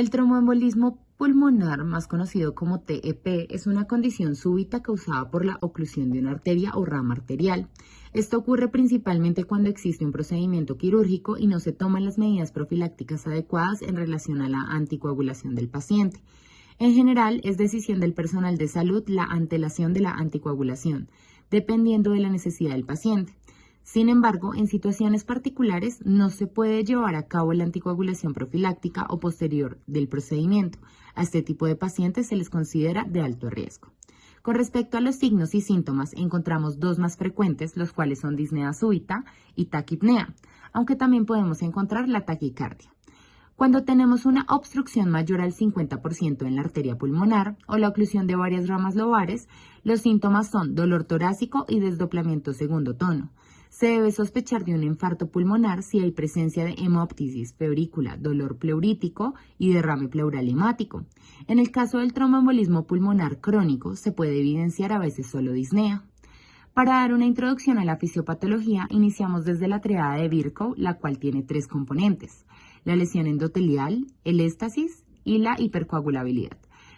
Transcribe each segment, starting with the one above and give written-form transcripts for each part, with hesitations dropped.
El tromboembolismo pulmonar, más conocido como TEP, es una condición súbita causada por la oclusión de una arteria o rama arterial. Esto ocurre principalmente cuando existe un procedimiento quirúrgico y no se toman las medidas profilácticas adecuadas en relación a la anticoagulación del paciente. En general, es decisión del personal de salud la antelación de la anticoagulación, dependiendo de la necesidad del paciente. Sin embargo, en situaciones particulares no se puede llevar a cabo la anticoagulación profiláctica o posterior del procedimiento. A este tipo de pacientes se les considera de alto riesgo. Con respecto a los signos y síntomas, encontramos dos más frecuentes, los cuales son disnea súbita y taquipnea, aunque también podemos encontrar la taquicardia. Cuando tenemos una obstrucción mayor al 50% en la arteria pulmonar o la oclusión de varias ramas lobares, los síntomas son dolor torácico y desdoblamiento segundo tono. Se debe sospechar de un infarto pulmonar si hay presencia de hemoptisis febrícula, dolor pleurítico y derrame pleural hemático. En el caso del tromboembolismo pulmonar crónico, se puede evidenciar a veces solo disnea. Para dar una introducción a la fisiopatología, iniciamos desde la triada de Virchow, la cual tiene tres componentes: la lesión endotelial, el éstasis y la hipercoagulabilidad,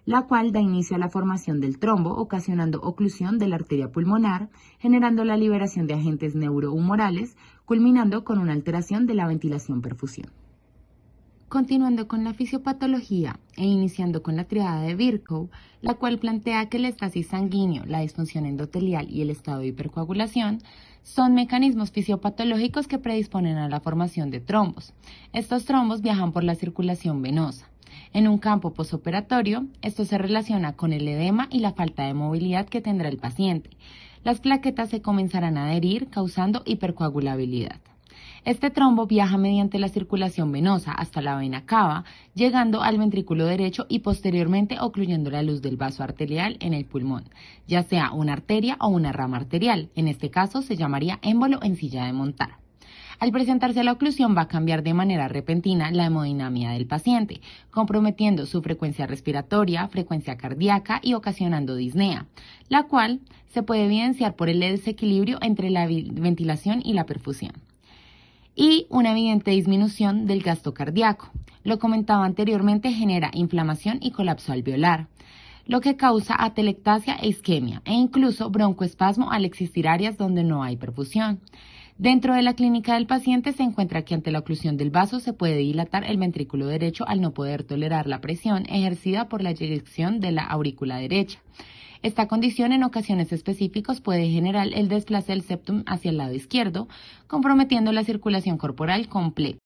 la cual da inicio a la formación del trombo, ocasionando oclusión de la arteria pulmonar, generando la liberación de agentes neurohumorales, culminando con una alteración de la ventilación-perfusión. Continuando con la fisiopatología e iniciando con la triada de Virchow, la cual plantea que el éstasis sanguíneo, la disfunción endotelial y el estado de hipercoagulación son mecanismos fisiopatológicos que predisponen a la formación de trombos. Estos trombos viajan por la circulación venosa. En un campo posoperatorio, esto se relaciona con el edema y la falta de movilidad que tendrá el paciente. Las plaquetas se comenzarán a adherir, causando hipercoagulabilidad. Este trombo viaja mediante la circulación venosa hasta la vena cava, llegando al ventrículo derecho y posteriormente ocluyendo la luz del vaso arterial en el pulmón, ya sea una arteria o una rama arterial. En este caso se llamaría émbolo en silla de montar. Al presentarse la oclusión va a cambiar de manera repentina la hemodinamia del paciente, comprometiendo su frecuencia respiratoria, frecuencia cardíaca y ocasionando disnea, la cual se puede evidenciar por el desequilibrio entre la ventilación y la perfusión, y una evidente disminución del gasto cardíaco. Lo comentaba anteriormente, genera inflamación y colapso alveolar, lo que causa atelectasia e isquemia e incluso broncoespasmo al existir áreas donde no hay perfusión. Dentro de la clínica del paciente se encuentra que ante la oclusión del vaso se puede dilatar el ventrículo derecho al no poder tolerar la presión ejercida por la eyección de la aurícula derecha. Esta condición en ocasiones específicas puede generar el desplace del septum hacia el lado izquierdo, comprometiendo la circulación corporal completa.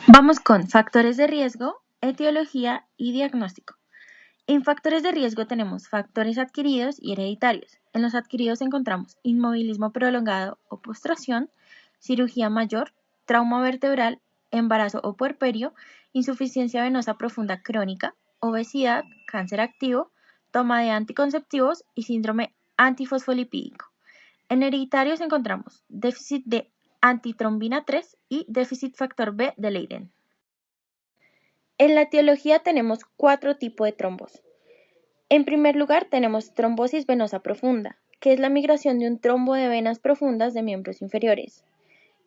Vamos con factores de riesgo, etiología y diagnóstico. En factores de riesgo tenemos factores adquiridos y hereditarios. En los adquiridos encontramos inmovilismo prolongado o postración, cirugía mayor, trauma vertebral, embarazo o puerperio, insuficiencia venosa profunda crónica, obesidad, cáncer activo, toma de anticonceptivos y síndrome antifosfolipídico. En hereditarios encontramos déficit de antitrombina 3 y déficit factor B de Leiden. En la etiología tenemos 4 tipos de trombos. En primer lugar tenemos trombosis venosa profunda, que es la migración de un trombo de venas profundas de miembros inferiores.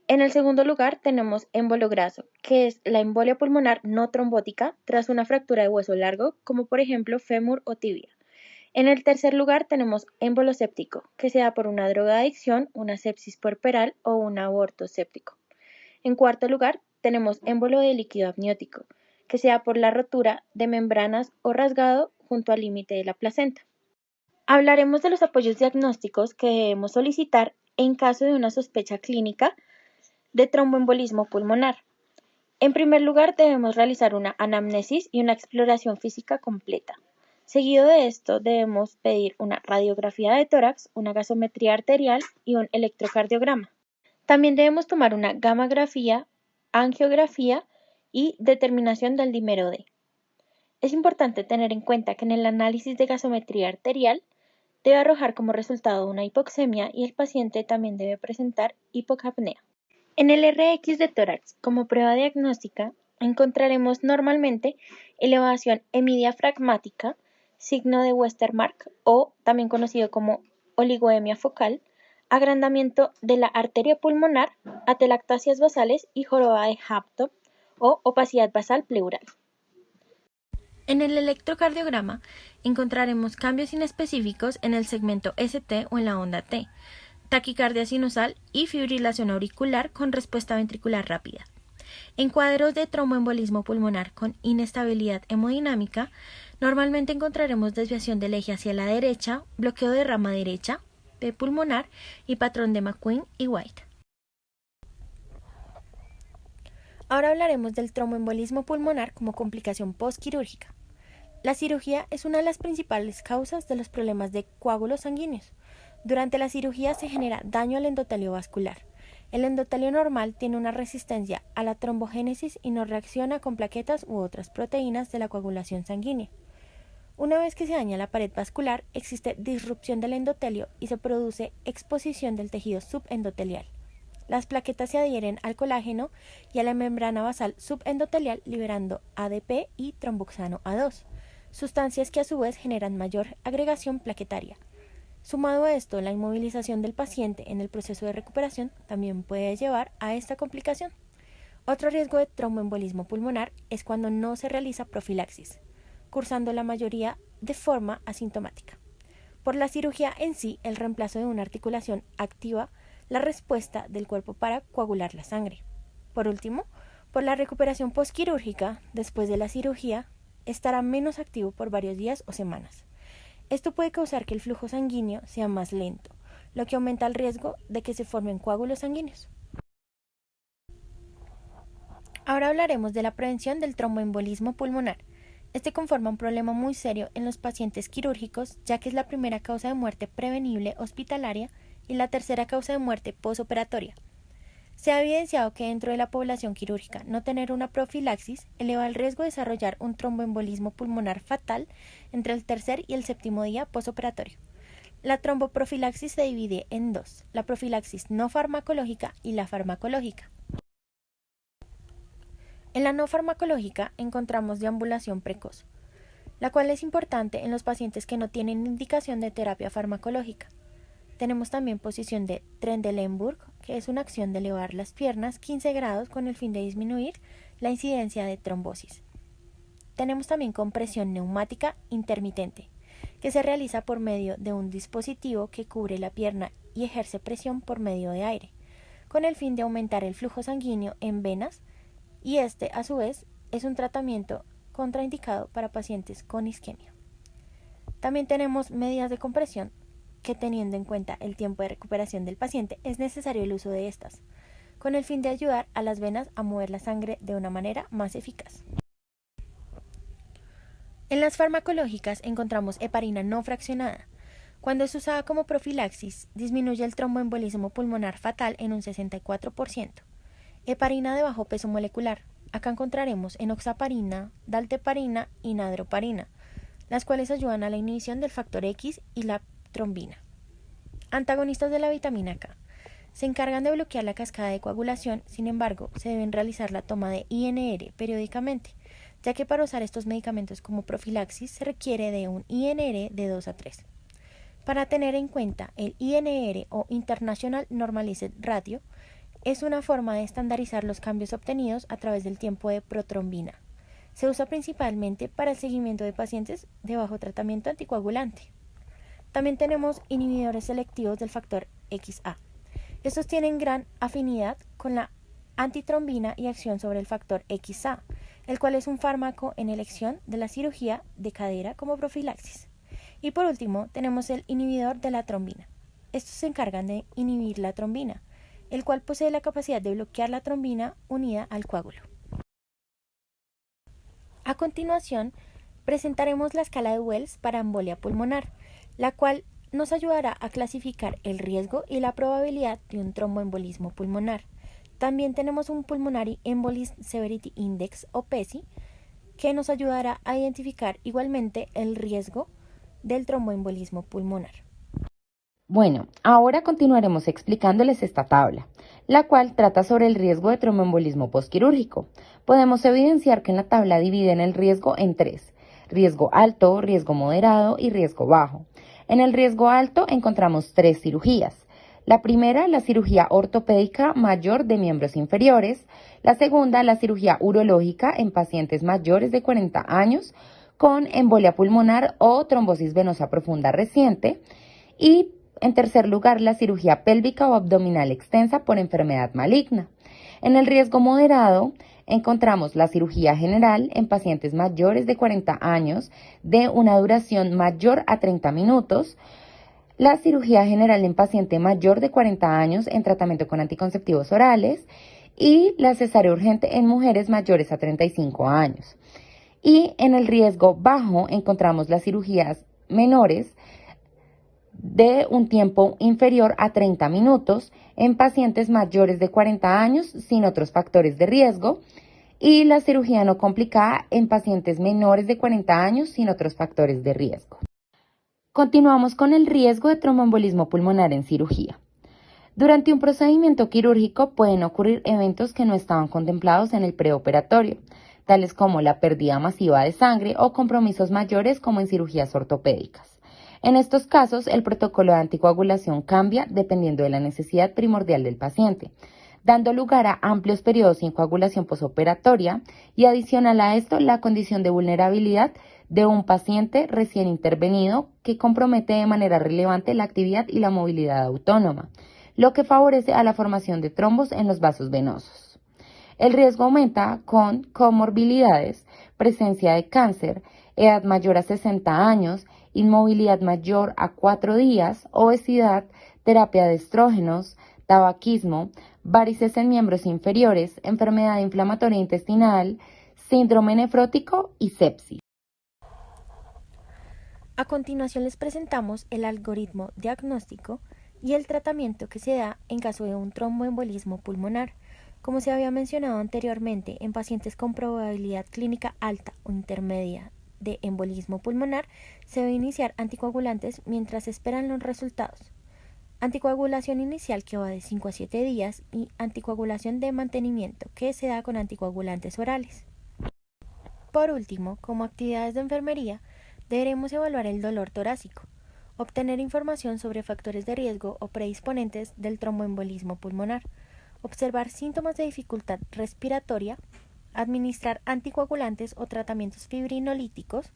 En el segundo lugar tenemos émbolo graso, que es la embolia pulmonar no trombótica tras una fractura de hueso largo, como por ejemplo fémur o tibia. En el tercer lugar tenemos émbolo séptico, que se da por una drogadicción, una sepsis puerperal o un aborto séptico. En cuarto lugar tenemos émbolo de líquido amniótico, que se da por la rotura de membranas o rasgado junto al límite de la placenta. Hablaremos de los apoyos diagnósticos que debemos solicitar en caso de una sospecha clínica de tromboembolismo pulmonar. En primer lugar, debemos realizar una anamnesis y una exploración física completa. Seguido de esto, debemos pedir una radiografía de tórax, una gasometría arterial y un electrocardiograma. También debemos tomar una gammagrafía, angiografía y determinación del dímero D. Es importante tener en cuenta que en el análisis de gasometría arterial debe arrojar como resultado una hipoxemia y el paciente también debe presentar hipocapnea. En el RX de tórax, como prueba diagnóstica, encontraremos normalmente elevación hemidiafragmática, signo de Westermarck o también conocido como oligoemia focal, agrandamiento de la arteria pulmonar, atelectasias basales y joroba de Hampton o opacidad basal pleural. En el electrocardiograma encontraremos cambios inespecíficos en el segmento ST o en la onda T, taquicardia sinusal y fibrilación auricular con respuesta ventricular rápida. En cuadros de tromboembolismo pulmonar con inestabilidad hemodinámica, normalmente encontraremos desviación del eje hacia la derecha, bloqueo de rama derecha, P pulmonar y patrón de McQueen y White. Ahora hablaremos del tromboembolismo pulmonar como complicación postquirúrgica. La cirugía es una de las principales causas de los problemas de coágulos sanguíneos. Durante la cirugía se genera daño al endotelio vascular. El endotelio normal tiene una resistencia a la trombogénesis y no reacciona con plaquetas u otras proteínas de la coagulación sanguínea. Una vez que se daña la pared vascular, existe disrupción del endotelio y se produce exposición del tejido subendotelial. Las plaquetas se adhieren al colágeno y a la membrana basal subendotelial liberando ADP y tromboxano A2, sustancias que a su vez generan mayor agregación plaquetaria. Sumado a esto, la inmovilización del paciente en el proceso de recuperación también puede llevar a esta complicación. Otro riesgo de tromboembolismo pulmonar es cuando no se realiza profilaxis, cursando la mayoría de forma asintomática. Por la cirugía en sí, el reemplazo de una articulación activa la respuesta del cuerpo para coagular la sangre. Por último, por la recuperación postquirúrgica, después de la cirugía, estará menos activo por varios días o semanas. Esto puede causar que el flujo sanguíneo sea más lento, lo que aumenta el riesgo de que se formen coágulos sanguíneos. Ahora hablaremos de la prevención del tromboembolismo pulmonar. Este conforma un problema muy serio en los pacientes quirúrgicos, ya que es la primera causa de muerte prevenible hospitalaria y la tercera causa de muerte posoperatoria. Se ha evidenciado que dentro de la población quirúrgica no tener una profilaxis eleva el riesgo de desarrollar un tromboembolismo pulmonar fatal entre el tercer y el séptimo día posoperatorio. La tromboprofilaxis se divide en dos, la profilaxis no farmacológica y la farmacológica. En la no farmacológica encontramos deambulación precoz, la cual es importante en los pacientes que no tienen indicación de terapia farmacológica. Tenemos también posición de Trendelenburg, que es una acción de elevar las piernas 15 grados con el fin de disminuir la incidencia de trombosis. Tenemos también compresión neumática intermitente, que se realiza por medio de un dispositivo que cubre la pierna y ejerce presión por medio de aire, con el fin de aumentar el flujo sanguíneo en venas, y este, a su vez, es un tratamiento contraindicado para pacientes con isquemia. También tenemos medidas de compresión, que teniendo en cuenta el tiempo de recuperación del paciente es necesario el uso de estas, con el fin de ayudar a las venas a mover la sangre de una manera más eficaz. En las farmacológicas encontramos heparina no fraccionada. Cuando es usada como profilaxis, disminuye el tromboembolismo pulmonar fatal en un 64%. Heparina de bajo peso molecular. Acá encontraremos enoxaparina, dalteparina y nadroparina, las cuales ayudan a la inhibición del factor X y la trombina. Antagonistas de la vitamina K. Se encargan de bloquear la cascada de coagulación, sin embargo, se deben realizar la toma de INR periódicamente, ya que para usar estos medicamentos como profilaxis se requiere de un INR de 2 a 3. Para tener en cuenta, el INR o International Normalized Ratio es una forma de estandarizar los cambios obtenidos a través del tiempo de protrombina. Se usa principalmente para el seguimiento de pacientes de bajo tratamiento anticoagulante. También tenemos inhibidores selectivos del factor XA. Estos tienen gran afinidad con la antitrombina y acción sobre el factor XA, el cual es un fármaco en elección de la cirugía de cadera como profilaxis. Y por último, tenemos el inhibidor de la trombina. Estos se encargan de inhibir la trombina, el cual posee la capacidad de bloquear la trombina unida al coágulo. A continuación, presentaremos la escala de Wells para embolia pulmonar, la cual nos ayudará a clasificar el riesgo y la probabilidad de un tromboembolismo pulmonar. También tenemos un Pulmonary Embolism Severity Index o PESI, que nos ayudará a identificar igualmente el riesgo del tromboembolismo pulmonar. Bueno, ahora continuaremos explicándoles esta tabla, la cual trata sobre el riesgo de tromboembolismo postquirúrgico. Podemos evidenciar que en la tabla dividen el riesgo en tres: riesgo alto, riesgo moderado y riesgo bajo. En el riesgo alto encontramos tres cirugías. La primera, la cirugía ortopédica mayor de miembros inferiores. La segunda, la cirugía urológica en pacientes mayores de 40 años con embolia pulmonar o trombosis venosa profunda reciente. Y en tercer lugar, la cirugía pélvica o abdominal extensa por enfermedad maligna. En el riesgo moderado encontramos la cirugía general en pacientes mayores de 40 años de una duración mayor a 30 minutos, la cirugía general en paciente mayor de 40 años en tratamiento con anticonceptivos orales y la cesárea urgente en mujeres mayores a 35 años. Y en el riesgo bajo encontramos las cirugías menores de un tiempo inferior a 30 minutos en pacientes mayores de 40 años sin otros factores de riesgo y la cirugía no complicada en pacientes menores de 40 años sin otros factores de riesgo. Continuamos con el riesgo de tromboembolismo pulmonar en cirugía. Durante un procedimiento quirúrgico pueden ocurrir eventos que no estaban contemplados en el preoperatorio, tales como la pérdida masiva de sangre o compromisos mayores como en cirugías ortopédicas. En estos casos, el protocolo de anticoagulación cambia dependiendo de la necesidad primordial del paciente, dando lugar a amplios periodos sin coagulación posoperatoria y adicional a esto la condición de vulnerabilidad de un paciente recién intervenido que compromete de manera relevante la actividad y la movilidad autónoma, lo que favorece a la formación de trombos en los vasos venosos. El riesgo aumenta con comorbilidades, presencia de cáncer, edad mayor a 60 años, inmovilidad mayor a 4 días, obesidad, terapia de estrógenos, tabaquismo, varices en miembros inferiores, enfermedad inflamatoria intestinal, síndrome nefrótico y sepsis. A continuación les presentamos el algoritmo diagnóstico y el tratamiento que se da en caso de un tromboembolismo pulmonar. Como se había mencionado anteriormente, en pacientes con probabilidad clínica alta o intermedia de embolismo pulmonar, se debe iniciar anticoagulantes mientras esperan los resultados. Anticoagulación inicial que va de 5 a 7 días y anticoagulación de mantenimiento que se da con anticoagulantes orales. Por último, como actividades de enfermería, deberemos evaluar el dolor torácico, obtener información sobre factores de riesgo o predisponentes del tromboembolismo pulmonar, observar síntomas de dificultad respiratoria, administrar anticoagulantes o tratamientos fibrinolíticos,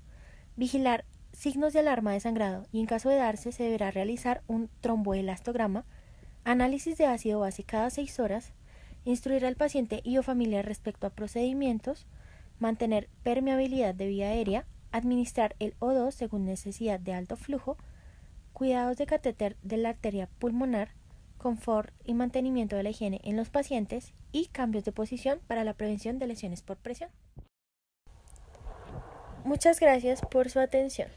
vigilar signos de alarma de sangrado y en caso de darse se deberá realizar un tromboelastograma, análisis de ácido base cada 6 horas, instruir al paciente y o familia respecto a procedimientos, mantener permeabilidad de vía aérea, administrar el O2 según necesidad de alto flujo, cuidados de catéter de la arteria pulmonar, confort y mantenimiento de la higiene en los pacientes y cambios de posición para la prevención de lesiones por presión. Muchas gracias por su atención.